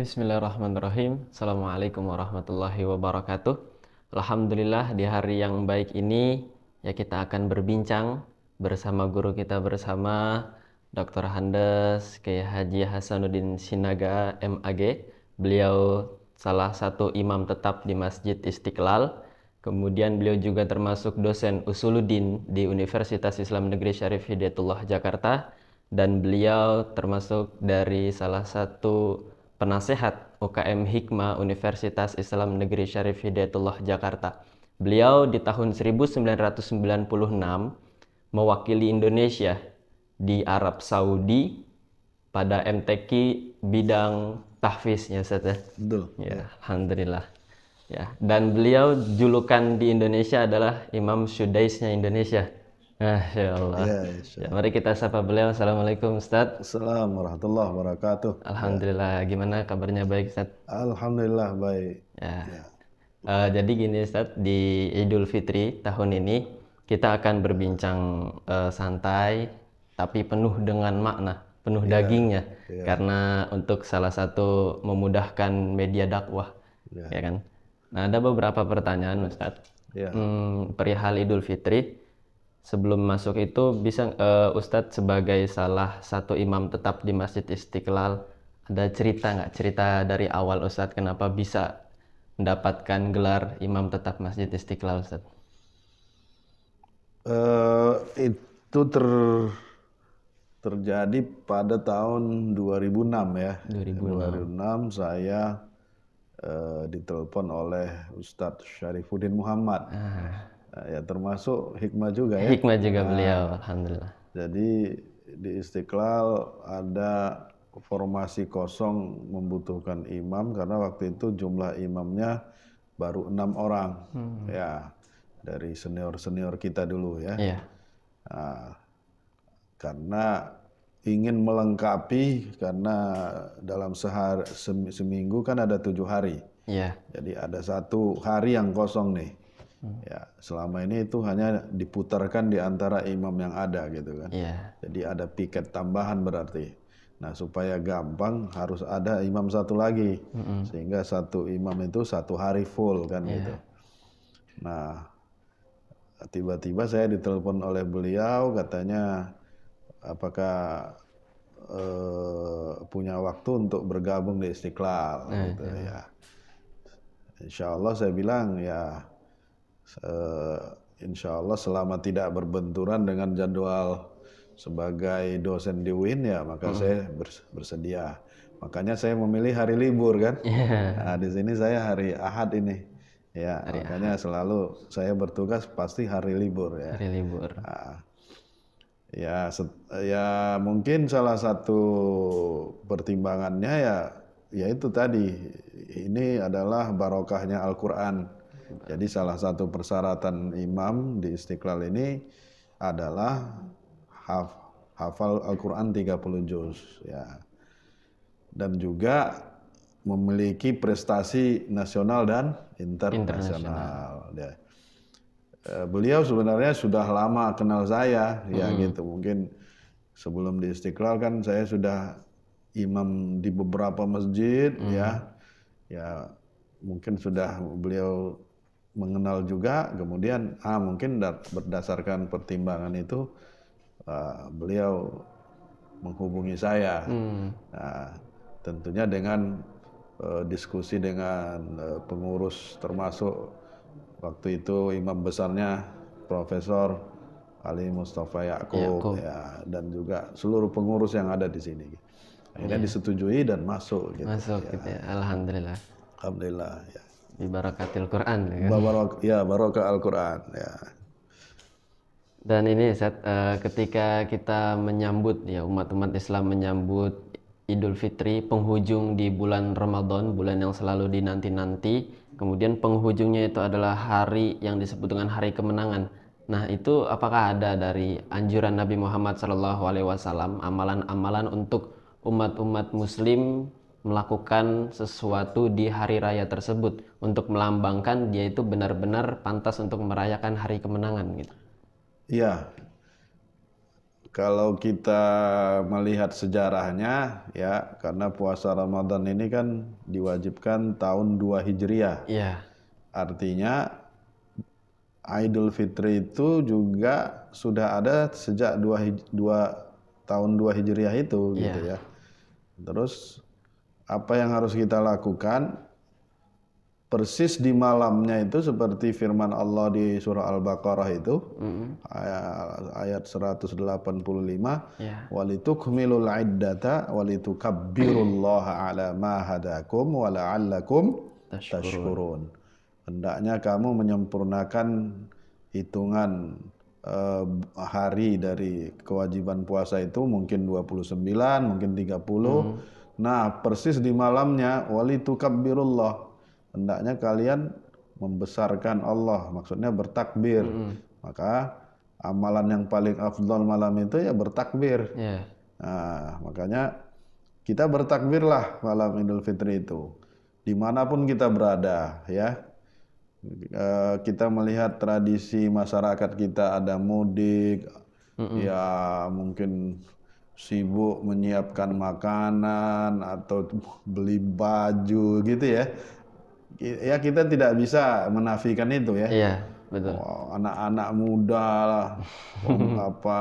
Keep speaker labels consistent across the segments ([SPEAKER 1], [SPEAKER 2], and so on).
[SPEAKER 1] Bismillahirrahmanirrahim. Assalamualaikum warahmatullahi wabarakatuh. Alhamdulillah di hari yang baik ini ya kita akan berbincang bersama guru kita bersama Dr. Handes Kiai Haji Hasanuddin Sinaga MAG. Beliau salah satu imam tetap di Masjid Istiqlal. Kemudian beliau juga termasuk dosen Usuluddin di Universitas Islam Negeri Syarif Hidayatullah Jakarta, dan beliau termasuk dari salah satu penasehat UKM Hikmah Universitas Islam Negeri Syarif Hidayatullah Jakarta. Beliau di tahun 1996 mewakili Indonesia di Arab Saudi pada MTQ bidang tahfiznya, Ustaz ya.
[SPEAKER 2] Betul.
[SPEAKER 1] Ya, alhamdulillah. Ya, dan beliau julukan di Indonesia adalah Imam Sudaisnya Indonesia. Masya Allah.
[SPEAKER 2] Ya,
[SPEAKER 1] Ya, mari kita sapa beliau. Assalamualaikum Ustaz.
[SPEAKER 2] Assalamualaikum warahmatullahi wabarakatuh.
[SPEAKER 1] Alhamdulillah. Gimana kabarnya, baik Ustaz?
[SPEAKER 2] Alhamdulillah baik.
[SPEAKER 1] Ya.
[SPEAKER 2] Ya.
[SPEAKER 1] Jadi gini Ustaz, di Idul Fitri tahun ini kita akan berbincang santai tapi penuh dengan makna, penuh dagingnya. Karena untuk salah satu memudahkan media dakwah, ya kan. Nah, ada beberapa pertanyaan Ustaz.
[SPEAKER 2] Ya.
[SPEAKER 1] Perihal Idul Fitri. Sebelum masuk itu bisa Ustadz sebagai salah satu imam tetap di Masjid Istiqlal, ada cerita nggak, cerita dari awal Ustadz kenapa bisa mendapatkan gelar imam tetap Masjid Istiqlal, Ustadz?
[SPEAKER 2] Itu terjadi pada tahun 2006 ya. 2006 saya ditelepon oleh Ustadz Syarifuddin Muhammad. Ya termasuk hikmah juga ya.
[SPEAKER 1] Hikmah juga beliau, alhamdulillah.
[SPEAKER 2] Jadi di Istiqlal ada formasi kosong membutuhkan imam karena waktu itu jumlah imamnya baru 6 orang. Ya, dari senior-senior kita dulu ya.
[SPEAKER 1] Iya.
[SPEAKER 2] Nah, karena ingin melengkapi, karena dalam seminggu kan ada 7 hari.
[SPEAKER 1] Iya.
[SPEAKER 2] Jadi ada 1 hari yang kosong nih. Ya, selama ini itu hanya diputarkan di antara imam yang ada gitu kan.
[SPEAKER 1] Iya.
[SPEAKER 2] Jadi ada piket tambahan berarti. Nah, supaya gampang harus ada imam satu lagi. Sehingga satu imam itu 1 hari full kan gitu. Nah, tiba-tiba saya ditelepon oleh beliau, katanya apakah punya waktu untuk bergabung di Istiqlal gitu ya. Insya Allah saya bilang ya, insya Allah selama tidak berbenturan dengan jadwal sebagai dosen di UIN ya, maka saya bersedia. Makanya saya memilih hari libur kan. Nah, di sini saya hari Ahad ini. Ya, makanya selalu saya bertugas pasti hari libur ya.
[SPEAKER 1] Hari libur.
[SPEAKER 2] Nah, ya mungkin salah satu pertimbangannya ya itu tadi, ini adalah barokahnya Al-Quran. Jadi salah satu persyaratan imam di Istiqlal ini adalah hafal Al-Quran 30 juz ya. Dan juga memiliki prestasi nasional dan internasional. Ya. Beliau sebenarnya sudah lama kenal saya ya gitu. Mungkin sebelum di Istiqlal kan saya sudah imam di beberapa masjid ya. Ya mungkin sudah beliau mengenal juga, kemudian mungkin berdasarkan pertimbangan itu beliau menghubungi saya. Nah, tentunya dengan diskusi dengan pengurus, termasuk waktu itu imam besarnya Profesor Ali Mustafa Yaakob ya, dan juga seluruh pengurus yang ada di sini. Akhirnya disetujui dan masuk gitu.
[SPEAKER 1] Masuk gitu ya. Alhamdulillah.
[SPEAKER 2] Alhamdulillah ya.
[SPEAKER 1] Bi barakatil Quran ya.
[SPEAKER 2] Barokah Al-Quran ya.
[SPEAKER 1] Dan ini Ustaz, ketika kita menyambut ya, umat-umat Islam menyambut Idul Fitri, penghujung di bulan Ramadan, bulan yang selalu dinanti-nanti, kemudian penghujungnya itu adalah hari yang disebut dengan hari kemenangan. Nah, itu apakah ada dari anjuran Nabi Muhammad SAW amalan-amalan untuk umat-umat Muslim melakukan sesuatu di hari raya tersebut untuk melambangkan dia itu benar-benar pantas untuk merayakan hari kemenangan gitu?
[SPEAKER 2] Iya. Kalau kita melihat sejarahnya ya, karena puasa Ramadan ini kan diwajibkan tahun 2 Hijriah.
[SPEAKER 1] Iya.
[SPEAKER 2] Artinya Idul Fitri itu juga sudah ada sejak 2 tahun 2 Hijriah itu gitu
[SPEAKER 1] Iya.
[SPEAKER 2] ya. Terus apa yang harus kita lakukan? Persis di malamnya itu seperti firman Allah di surah Al-Baqarah itu ayat 185,
[SPEAKER 1] Iya.
[SPEAKER 2] walitukmilul iddata walitukabbirullaha ala ma hadakum wa la'allakum
[SPEAKER 1] Tashkurun.
[SPEAKER 2] tashkurun. Hendaknya kamu menyempurnakan hitungan hari dari kewajiban puasa itu, mungkin 29, mungkin 30. Nah, persis di malamnya walitukabbirullaha, hendaknya kalian membesarkan Allah, maksudnya bertakbir. Maka amalan yang paling afdal malam itu ya bertakbir.
[SPEAKER 1] Iya.
[SPEAKER 2] Nah, makanya kita bertakbirlah malam Idul Fitri itu, dimanapun kita berada ya. Kita melihat tradisi masyarakat kita, ada mudik, ya mungkin sibuk menyiapkan makanan atau beli baju gitu ya. Ya kita tidak bisa menafikan itu ya.
[SPEAKER 1] Iya, betul.
[SPEAKER 2] Anak-anak muda lah, apa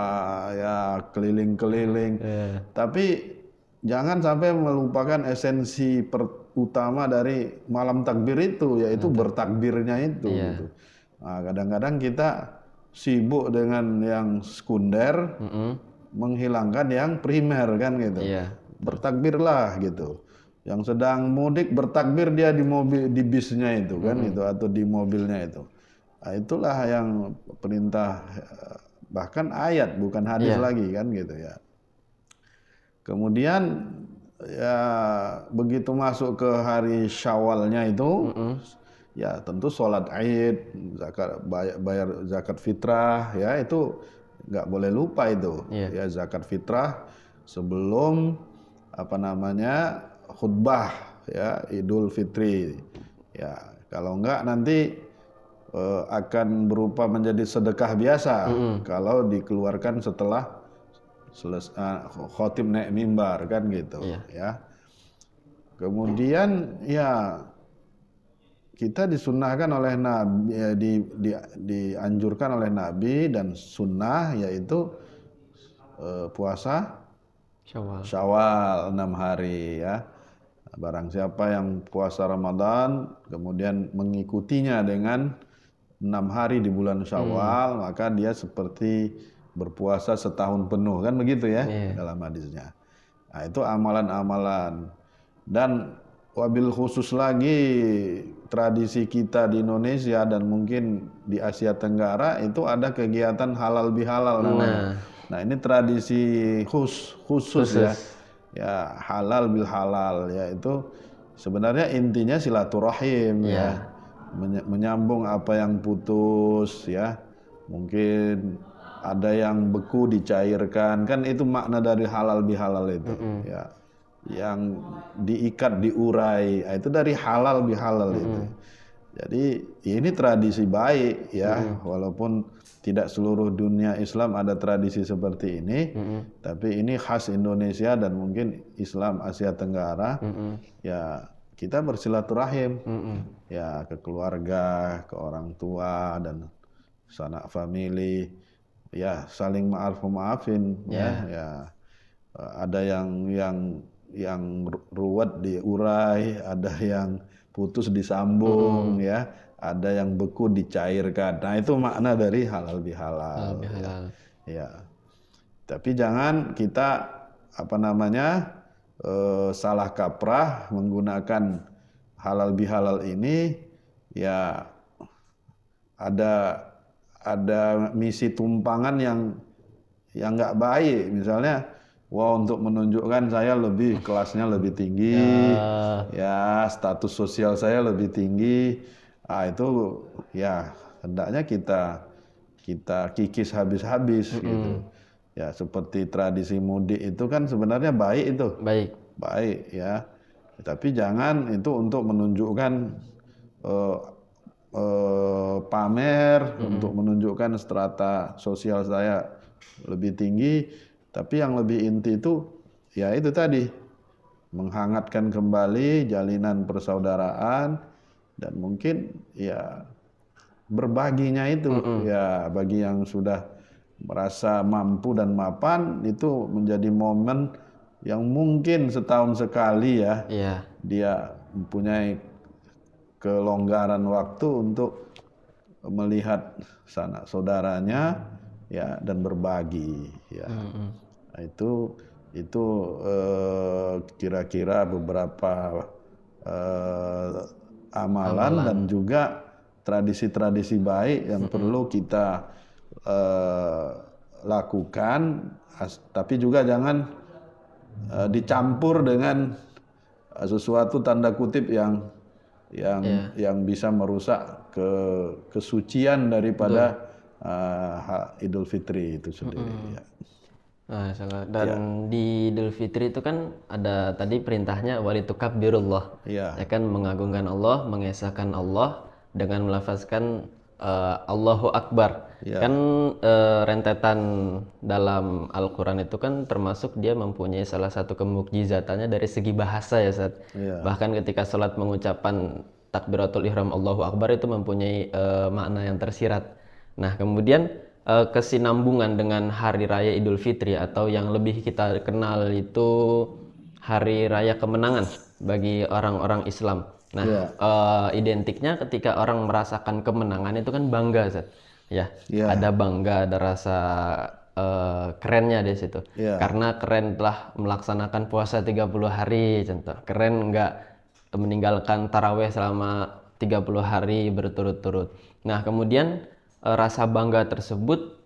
[SPEAKER 2] ya, keliling-keliling. Tapi jangan sampai melupakan esensi utama dari malam takbir itu, yaitu bertakbirnya itu. Gitu. Nah, kadang-kadang kita sibuk dengan yang sekunder, menghilangkan yang primer kan gitu.
[SPEAKER 1] Iya.
[SPEAKER 2] Bertakbirlah gitu. Yang sedang mudik bertakbir dia di mobil, di bisnya itu kan itu, atau di mobilnya itu. Nah, itulah yang perintah, bahkan ayat bukan hadis lagi kan gitu ya. Kemudian ya begitu masuk ke hari Syawalnya itu, ya tentu sholat Id, zakat, bayar zakat fitrah ya, itu nggak boleh lupa itu. Ya zakat fitrah sebelum apa namanya khutbah ya Idul Fitri. Ya kalau enggak nanti akan berupa menjadi sedekah biasa kalau dikeluarkan setelah khotib naik mimbar kan gitu ya. Kemudian ya kita disunahkan oleh Nabi, ya, dianjurkan oleh Nabi dan sunnah, yaitu puasa Syawal 6 hari ya. Barang siapa yang puasa Ramadan kemudian mengikutinya dengan 6 hari di bulan Syawal, maka dia seperti berpuasa setahun penuh kan begitu ya dalam hadisnya. Nah, itu amalan-amalan. Dan wabil khusus lagi tradisi kita di Indonesia dan mungkin di Asia Tenggara itu ada kegiatan halal bihalal namanya. Nah, ini tradisi khusus ya. Ya, halal bil halal ya, itu sebenarnya intinya silaturahim ya. Menyambung apa yang putus ya. Mungkin ada yang beku dicairkan, kan itu makna dari halal bihalal itu ya. Yang diikat diurai, itu dari halal bihalal itu. Jadi ini tradisi baik ya, walaupun tidak seluruh dunia Islam ada tradisi seperti ini, tapi ini khas Indonesia dan mungkin Islam Asia Tenggara. Ya kita bersilaturahim ya, ke keluarga, ke orang tua dan sanak famili, ya saling maafin ya. Ada yang ruwet diurai, ada yang putus disambung ya, ada yang beku dicairkan. Nah, itu makna dari halal bihalal. Ya. Tapi jangan kita apa namanya salah kaprah menggunakan halal bihalal ini ya, ada misi tumpangan yang nggak baik. Misalnya, untuk menunjukkan saya kelasnya lebih tinggi, ya status sosial saya lebih tinggi. Itu ya hendaknya kita kikis habis-habis gitu. Ya seperti tradisi mudik itu kan sebenarnya baik itu. Baik ya. Tapi jangan itu untuk menunjukkan pamer, untuk menunjukkan strata sosial saya lebih tinggi, tapi yang lebih inti itu ya itu tadi, menghangatkan kembali jalinan persaudaraan dan mungkin ya berbaginya itu ya bagi yang sudah merasa mampu dan mapan itu menjadi momen yang mungkin setahun sekali ya
[SPEAKER 1] Iya.
[SPEAKER 2] dia mempunyai kelonggaran waktu untuk melihat sanak saudaranya ya dan berbagi ya. Nah, itu kira-kira beberapa amalan dan juga tradisi-tradisi baik yang perlu kita lakukan, tapi juga jangan dicampur dengan sesuatu tanda kutip yang bisa merusak kesucian daripada Idul Fitri itu sendiri. Ya.
[SPEAKER 1] Nah, dan di Idul Fitri itu kan ada tadi perintahnya walitukabbirullah.
[SPEAKER 2] Iya.
[SPEAKER 1] Ya kan mengagungkan Allah, mengesahkan Allah dengan melafazkan Allahu Akbar.
[SPEAKER 2] Iya.
[SPEAKER 1] Kan rentetan dalam Al-Qur'an itu kan termasuk dia mempunyai salah satu kemukjizatannya dari segi bahasa ya, Ustaz.
[SPEAKER 2] Iya.
[SPEAKER 1] Bahkan ketika sholat mengucapkan takbiratul ihram Allahu Akbar itu mempunyai makna yang tersirat. Nah, kemudian kesinambungan dengan hari raya Idul Fitri atau yang lebih kita kenal itu hari raya kemenangan bagi orang-orang Islam. Nah, identiknya ketika orang merasakan kemenangan itu kan bangga, Zat. Ya, ada bangga, ada rasa kerennya di situ. Karena keren telah melaksanakan puasa 30 hari, contoh. Keren nggak meninggalkan taraweh selama 30 hari berturut-turut. Nah, kemudian rasa bangga tersebut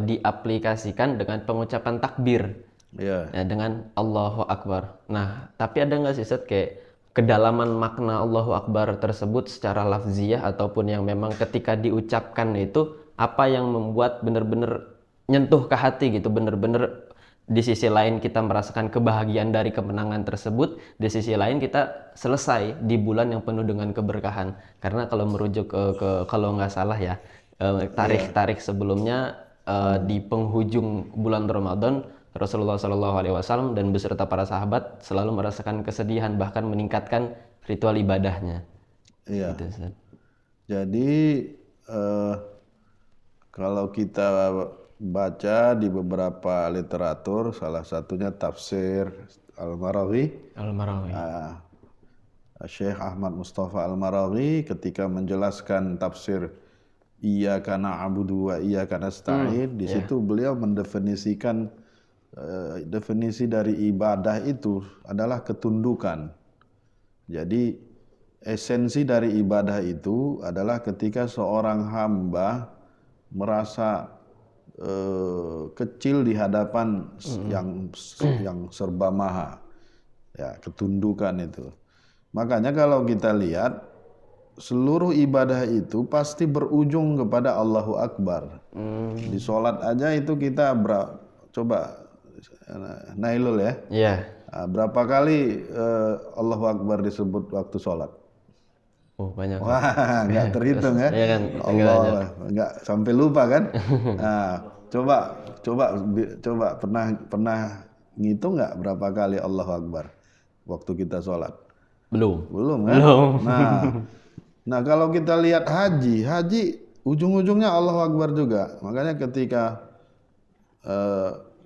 [SPEAKER 1] diaplikasikan dengan pengucapan takbir, ya, dengan Allahu Akbar. Nah, tapi ada nggak sih, Ustaz, kayak kedalaman makna Allahu Akbar tersebut secara lafziyah ataupun yang memang ketika diucapkan itu apa yang membuat benar-benar nyentuh ke hati gitu, benar-benar di sisi lain kita merasakan kebahagiaan dari kemenangan tersebut, di sisi lain kita selesai di bulan yang penuh dengan keberkahan. Karena kalau merujuk ke kalau nggak salah ya, tarik sebelumnya di penghujung bulan Ramadan Rasulullah SAW dan beserta para sahabat selalu merasakan kesedihan bahkan meningkatkan ritual ibadahnya.
[SPEAKER 2] Iya.
[SPEAKER 1] Gitu,
[SPEAKER 2] jadi kalau kita baca di beberapa literatur, salah satunya tafsir Al-Maraghi, Syekh Ahmad Mustafa Al-Maraghi ketika menjelaskan tafsir Iyyaka na'budu wa iyyaka nasta'in, di situ beliau mendefinisikan definisi dari ibadah itu adalah ketundukan. Jadi esensi dari ibadah itu adalah ketika seorang hamba merasa kecil di hadapan yang serba maha. Ya, ketundukan itu. Makanya kalau kita lihat seluruh ibadah itu pasti berujung kepada Allahu Akbar. Di sholat aja itu kita coba Nailul ya.
[SPEAKER 1] Iya.
[SPEAKER 2] Berapa kali Allahu Akbar disebut waktu sholat?
[SPEAKER 1] Oh, banyak.
[SPEAKER 2] Wah, nggak terhitung ya.
[SPEAKER 1] Iya kan,
[SPEAKER 2] Allah, nggak sampai lupa kan. Nah, coba pernah ngitung nggak berapa kali Allahu Akbar waktu kita sholat? Belum kan?
[SPEAKER 1] Belum.
[SPEAKER 2] Nah kalau kita lihat haji ujung-ujungnya Allahu Akbar juga. Makanya ketika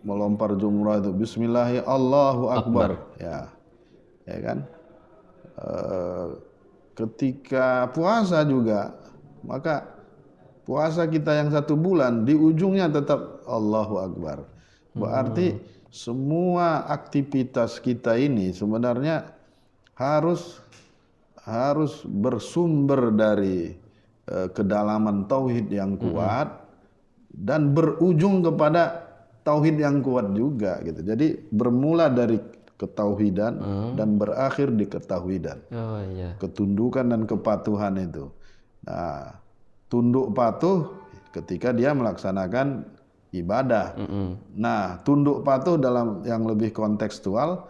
[SPEAKER 2] melempar jumrah itu Bismillahirrahmanirrahim Allahu Akbar. Ya kan? Ketika puasa juga, maka puasa kita yang 1 bulan di ujungnya tetap Allahu Akbar. Berarti semua aktivitas kita ini sebenarnya harus bersumber dari kedalaman tauhid yang kuat dan berujung kepada tauhid yang kuat juga gitu. Jadi bermula dari ketauhidan dan berakhir di ketauhidan.
[SPEAKER 1] Oh iya.
[SPEAKER 2] Ketundukan dan kepatuhan itu. Nah, tunduk patuh ketika dia melaksanakan ibadah. Nah, tunduk patuh dalam yang lebih kontekstual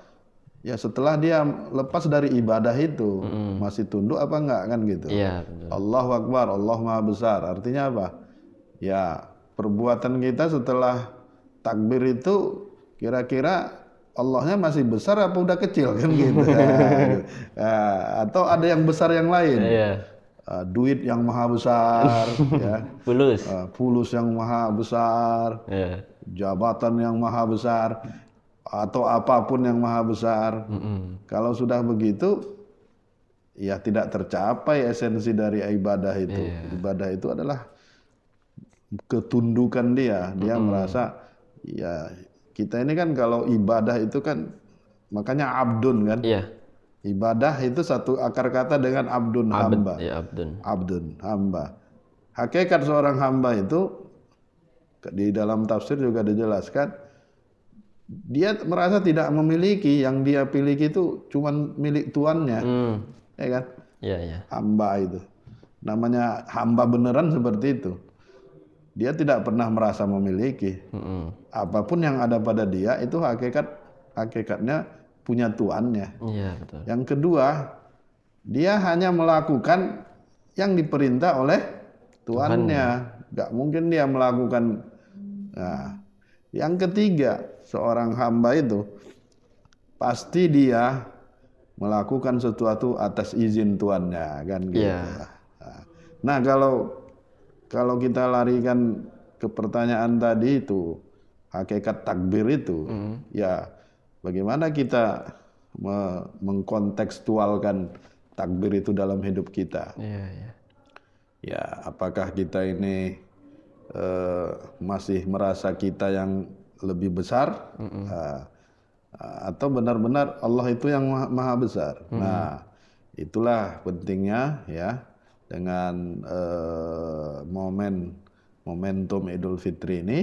[SPEAKER 2] ya setelah dia lepas dari ibadah itu, masih tunduk apa enggak kan gitu.
[SPEAKER 1] Iya,
[SPEAKER 2] Allahu Akbar, Allah Maha Besar. Artinya apa? Ya, perbuatan kita setelah takbir itu kira-kira Allahnya masih besar apa udah kecil kan gitu. Atau ada yang besar yang lain.
[SPEAKER 1] Iya.
[SPEAKER 2] Duit yang maha besar, ya,
[SPEAKER 1] Fulus.
[SPEAKER 2] fulus yang maha besar,
[SPEAKER 1] Iya.
[SPEAKER 2] jabatan yang maha besar, atau apapun yang maha besar. Kalau sudah begitu, ya tidak tercapai esensi dari ibadah itu. Ibadah itu adalah ketundukan dia. Dia merasa, ya kita ini kan kalau ibadah itu kan, makanya abdun kan.
[SPEAKER 1] Iya.
[SPEAKER 2] Ibadah itu satu akar kata dengan abdun, hamba.
[SPEAKER 1] Ya, abdun.
[SPEAKER 2] Abdun, hamba. Hakikat seorang hamba itu di dalam tafsir juga dijelaskan, dia merasa tidak memiliki, yang dia miliki itu cuma milik tuannya, ya kan?
[SPEAKER 1] Iya, iya.
[SPEAKER 2] Hamba itu, namanya hamba beneran seperti itu. Dia tidak pernah merasa memiliki. Apapun yang ada pada dia itu hakikatnya punya tuannya.
[SPEAKER 1] Iya, betul.
[SPEAKER 2] Yang kedua, dia hanya melakukan yang diperintah oleh tuannya. Gak mungkin dia melakukan. Nah, yang ketiga, seorang hamba itu pasti dia melakukan sesuatu atas izin tuannya, kan gitu.
[SPEAKER 1] Iya.
[SPEAKER 2] Nah, kalau kita larikan ke pertanyaan tadi itu, hakikat takbir itu, ya bagaimana kita mengkontekstualkan takbir itu dalam hidup kita?
[SPEAKER 1] Iya, iya.
[SPEAKER 2] Ya, apakah kita ini masih merasa kita yang lebih besar, atau benar-benar Allah itu yang maha besar? Nah, itulah pentingnya ya dengan momentum Idul Fitri ini.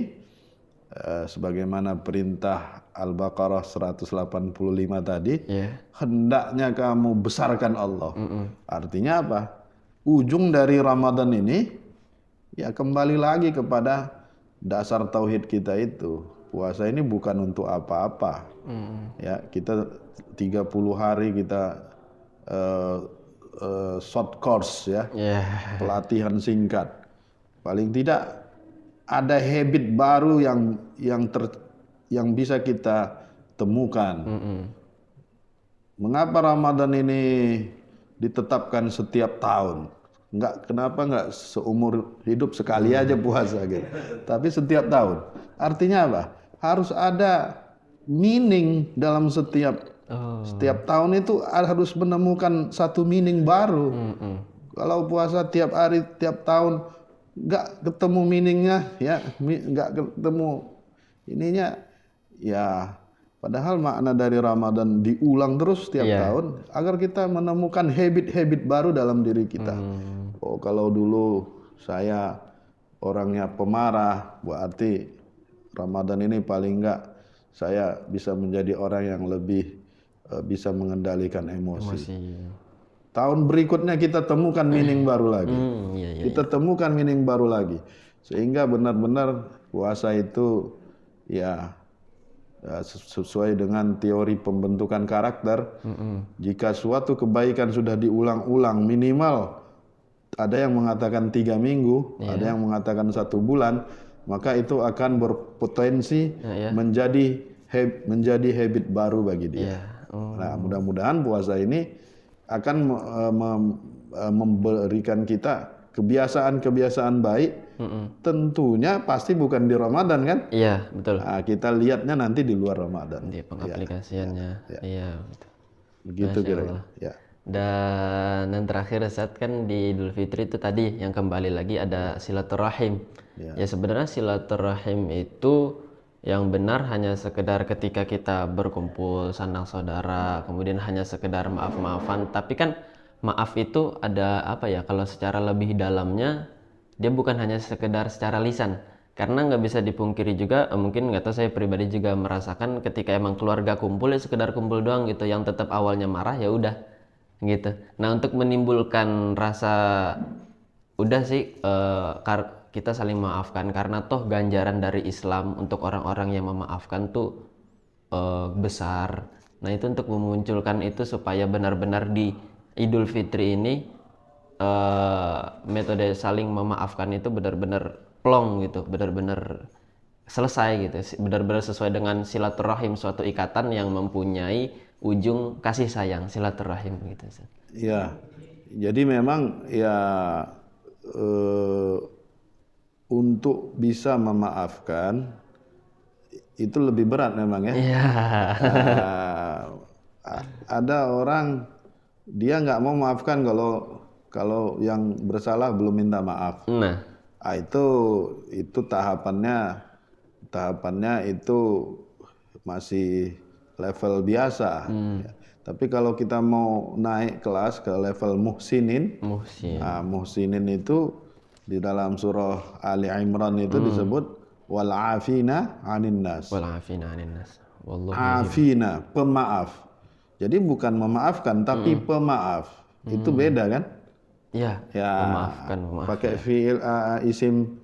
[SPEAKER 2] Sebagaimana perintah Al-Baqarah 185 tadi, hendaknya kamu besarkan Allah. Artinya apa? Ujung dari Ramadan ini ya kembali lagi kepada dasar tauhid kita itu. Puasa ini bukan untuk apa-apa. Ya, kita 30 hari kita short course ya. Pelatihan singkat. Paling tidak ada habit baru yang bisa kita temukan. Mengapa Ramadan ini ditetapkan setiap tahun? Kenapa enggak seumur hidup sekali aja puasa gitu. Tapi setiap tahun. Artinya apa? Harus ada meaning dalam setiap tahun itu harus menemukan satu meaning baru. Kalau puasa tiap hari, tiap tahun nggak ketemu meaningnya, ya nggak ketemu ininya, ya padahal makna dari Ramadan diulang terus setiap tahun agar kita menemukan habit-habit baru dalam diri kita. Oh, kalau dulu saya orangnya pemarah, berarti Ramadan ini paling nggak saya bisa menjadi orang yang lebih bisa mengendalikan emosi. Tahun berikutnya kita temukan meaning baru lagi. Kita temukan meaning baru lagi. Sehingga benar-benar puasa itu ya sesuai dengan teori pembentukan karakter. Jika suatu kebaikan sudah diulang-ulang minimal, ada yang mengatakan 3 minggu, ada yang mengatakan 1 bulan, maka itu akan berpotensi menjadi habit baru bagi dia. Nah, mudah-mudahan puasa ini akan memberikan kita kebiasaan-kebiasaan baik. Tentunya pasti bukan di Ramadan kan?
[SPEAKER 1] Iya, betul.
[SPEAKER 2] Nah, kita lihatnya nanti di luar Ramadan.
[SPEAKER 1] Di pengaplikasiannya. Iya, betul.
[SPEAKER 2] Begitu kira-kira. Ya.
[SPEAKER 1] Dan yang terakhir Ustaz, kan di Idul Fitri itu tadi yang kembali lagi ada silaturahim. Ya sebenarnya silaturahim itu yang benar hanya sekedar ketika kita berkumpul sanak saudara, kemudian hanya sekedar maaf-maafan. Tapi kan maaf itu ada apa ya, kalau secara lebih dalamnya dia bukan hanya sekedar secara lisan. Karena nggak bisa dipungkiri juga, mungkin nggak tahu, saya pribadi juga merasakan ketika emang keluarga kumpul ya sekedar kumpul doang gitu, yang tetap awalnya marah ya udah gitu. Nah, untuk menimbulkan rasa udah sih kita saling memaafkan, karena toh ganjaran dari Islam untuk orang-orang yang memaafkan tuh besar. Nah, itu untuk memunculkan itu supaya benar-benar di Idul Fitri ini metode saling memaafkan itu benar-benar plong gitu, benar-benar selesai gitu, benar-benar sesuai dengan silaturahim, suatu ikatan yang mempunyai ujung kasih sayang, silaturahim gitu Ustaz.
[SPEAKER 2] Ya, jadi memang ya eh, untuk bisa memaafkan itu lebih berat memang ya.
[SPEAKER 1] Iya.
[SPEAKER 2] Ada orang dia nggak mau maafkan kalau kalau yang bersalah belum minta maaf.
[SPEAKER 1] Nah,
[SPEAKER 2] Itu tahapannya itu masih level biasa. Ya. Tapi kalau kita mau naik kelas ke level muhsinin,
[SPEAKER 1] muhsin.
[SPEAKER 2] muhsinin itu di dalam surah Ali Imran itu disebut wal afina 'anin nas.
[SPEAKER 1] Wal afina 'anil nas. Wallahu
[SPEAKER 2] Afina, pemaaf. Jadi bukan memaafkan tapi pemaaf. Itu beda kan?
[SPEAKER 1] Iya,
[SPEAKER 2] Ya,
[SPEAKER 1] memaafkan,
[SPEAKER 2] pakai fiil isim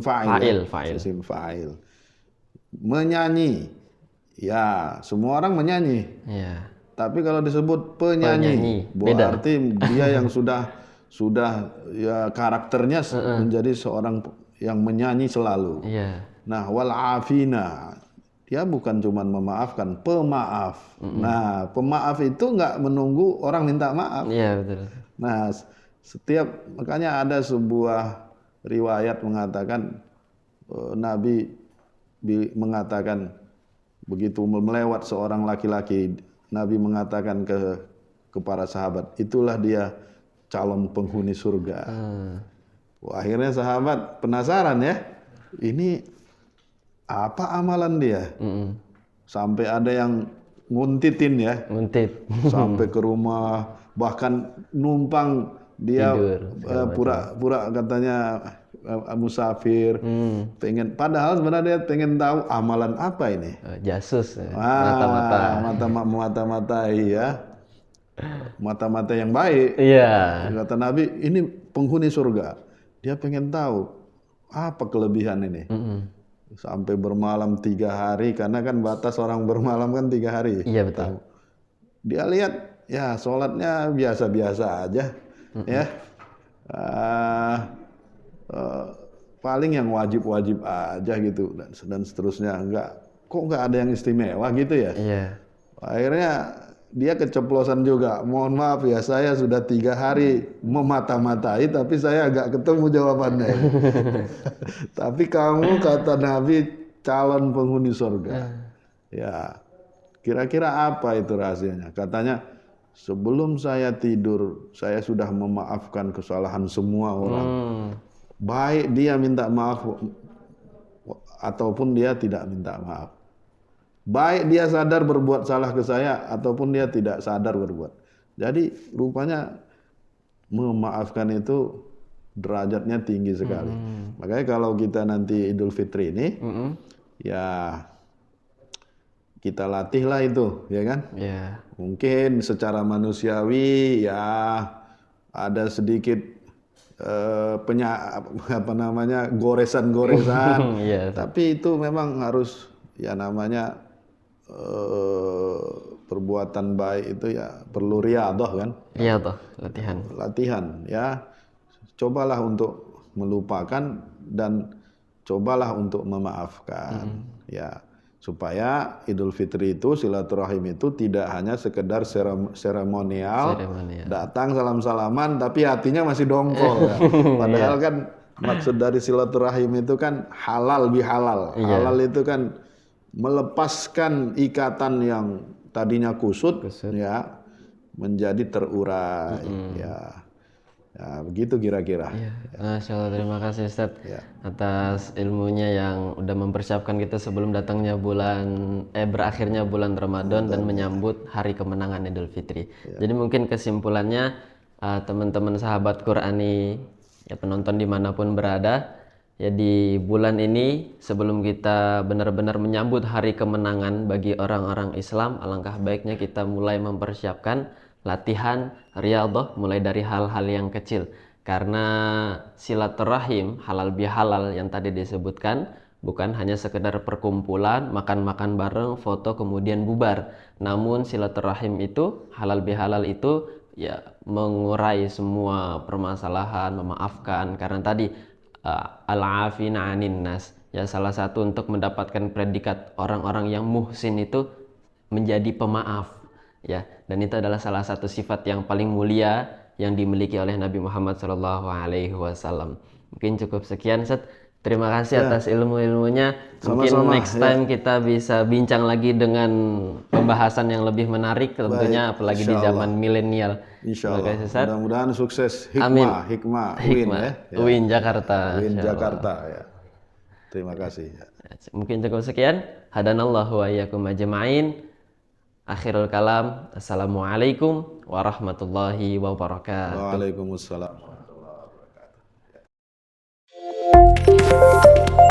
[SPEAKER 2] fa'il.
[SPEAKER 1] Fa'il.
[SPEAKER 2] Isim fa'il. Menyanyi. Ya, semua orang menyanyi.
[SPEAKER 1] Iya.
[SPEAKER 2] Tapi kalau disebut penyanyi,
[SPEAKER 1] beda.
[SPEAKER 2] berarti dia yang sudah ya karakternya menjadi seorang yang menyanyi selalu.
[SPEAKER 1] Iya.
[SPEAKER 2] Nah, wal afina, dia bukan cuma memaafkan, pemaaf. Nah, pemaaf itu nggak menunggu orang minta maaf.
[SPEAKER 1] Iya, betul.
[SPEAKER 2] Nah, makanya ada sebuah riwayat mengatakan Nabi mengatakan begitu melewat seorang laki-laki, Nabi mengatakan ke para sahabat, itulah dia calon penghuni surga. Wah, akhirnya sahabat penasaran ya, ini apa amalan dia? Sampai ada yang nguntitin ya,
[SPEAKER 1] Nguntit.
[SPEAKER 2] sampai ke rumah, bahkan numpang dia pura-pura katanya musafir, pengen, padahal sebenarnya dia pengen tahu amalan apa ini.
[SPEAKER 1] Jasus,
[SPEAKER 2] Mata-matai ya, mata-mata yang baik.
[SPEAKER 1] Iya.
[SPEAKER 2] Kata Nabi, ini penghuni surga. Dia pengen tahu apa kelebihan ini. Sampai bermalam 3 hari, karena kan batas orang bermalam kan 3 hari.
[SPEAKER 1] Iya, betul.
[SPEAKER 2] Dia lihat ya sholatnya biasa-biasa aja, ya. Paling yang wajib-wajib aja gitu dan seterusnya, kok nggak ada yang istimewa gitu ya.
[SPEAKER 1] Iya.
[SPEAKER 2] Akhirnya dia keceplosan juga. Mohon maaf ya, saya sudah 3 hari memata-matai, tapi saya agak ketemu jawabannya. Tapi kamu, kata Nabi, calon penghuni surga. Ya, kira-kira apa itu rahasianya? Katanya, sebelum saya tidur, saya sudah memaafkan kesalahan semua orang. Baik dia minta maaf ataupun dia tidak minta maaf. Baik dia sadar berbuat salah ke saya ataupun dia tidak sadar berbuat. Jadi rupanya memaafkan itu derajatnya tinggi sekali. Makanya kalau kita nanti Idul Fitri ini, ya kita latihlah itu, ya kan?
[SPEAKER 1] Iya.
[SPEAKER 2] Mungkin secara manusiawi ya ada sedikit goresan-goresan.
[SPEAKER 1] Iya.
[SPEAKER 2] Tapi itu memang harus ya namanya perbuatan baik itu ya perlu riyadhah kan?
[SPEAKER 1] Iya toh, latihan.
[SPEAKER 2] Latihan ya. Cobalah untuk melupakan dan cobalah untuk memaafkan. Ya, supaya Idul Fitri itu, silaturahim itu tidak hanya sekedar seremonial, datang salam-salaman tapi hatinya masih dongkol ya. Padahal kan maksud dari silaturahim itu kan halal bihalal. Halal itu kan melepaskan ikatan yang tadinya kusut. Ya menjadi terurai. Ya begitu kira-kira.
[SPEAKER 1] Iya. Masya Allah, terima kasih Ustadz atas ilmunya yang udah mempersiapkan kita sebelum datangnya berakhirnya bulan Ramadan dan menyambut hari kemenangan Idul Fitri. Jadi mungkin kesimpulannya teman-teman sahabat Qurani, ya penonton dimanapun berada, ya di bulan ini sebelum kita benar-benar menyambut hari kemenangan bagi orang-orang Islam, alangkah baiknya kita mulai mempersiapkan latihan riyadhah mulai dari hal-hal yang kecil, karena silaturahim halal bihalal yang tadi disebutkan bukan hanya sekedar perkumpulan, makan-makan bareng, foto kemudian bubar. Namun silaturahim itu, halal bihalal itu ya mengurai semua permasalahan, memaafkan, karena tadi al-afina 'anin nas, Ya, salah satu untuk mendapatkan predikat orang-orang yang muhsin itu menjadi pemaaf. Ya, dan itu adalah salah satu sifat yang paling mulia yang dimiliki oleh Nabi Muhammad SAW. Mungkin cukup sekian, Ustaz. Terima kasih
[SPEAKER 2] Ya.
[SPEAKER 1] atas ilmu-ilmunya. Mungkin
[SPEAKER 2] Sama-sama,
[SPEAKER 1] next
[SPEAKER 2] ya.
[SPEAKER 1] time kita bisa bincang lagi dengan pembahasan yang lebih menarik tentunya,
[SPEAKER 2] Baik,
[SPEAKER 1] apalagi di
[SPEAKER 2] insya Allah.
[SPEAKER 1] zaman milenial.
[SPEAKER 2] Insya
[SPEAKER 1] Terima
[SPEAKER 2] Allah.
[SPEAKER 1] kasih, Ustaz.
[SPEAKER 2] Mudah-mudahan sukses.
[SPEAKER 1] Amin.
[SPEAKER 2] Hikmah, UIN
[SPEAKER 1] Hikmah.
[SPEAKER 2] ya.
[SPEAKER 1] UIN Jakarta.
[SPEAKER 2] UIN
[SPEAKER 1] Insya Allah.
[SPEAKER 2] Jakarta ya. Terima kasih.
[SPEAKER 1] Mungkin cukup sekian. Hadanallahu wa iyyakum ajma'in. Akhirul kalam. Assalamualaikum warahmatullahi wabarakatuh.
[SPEAKER 2] Waalaikumsalam warahmatullahi wabarakatuh.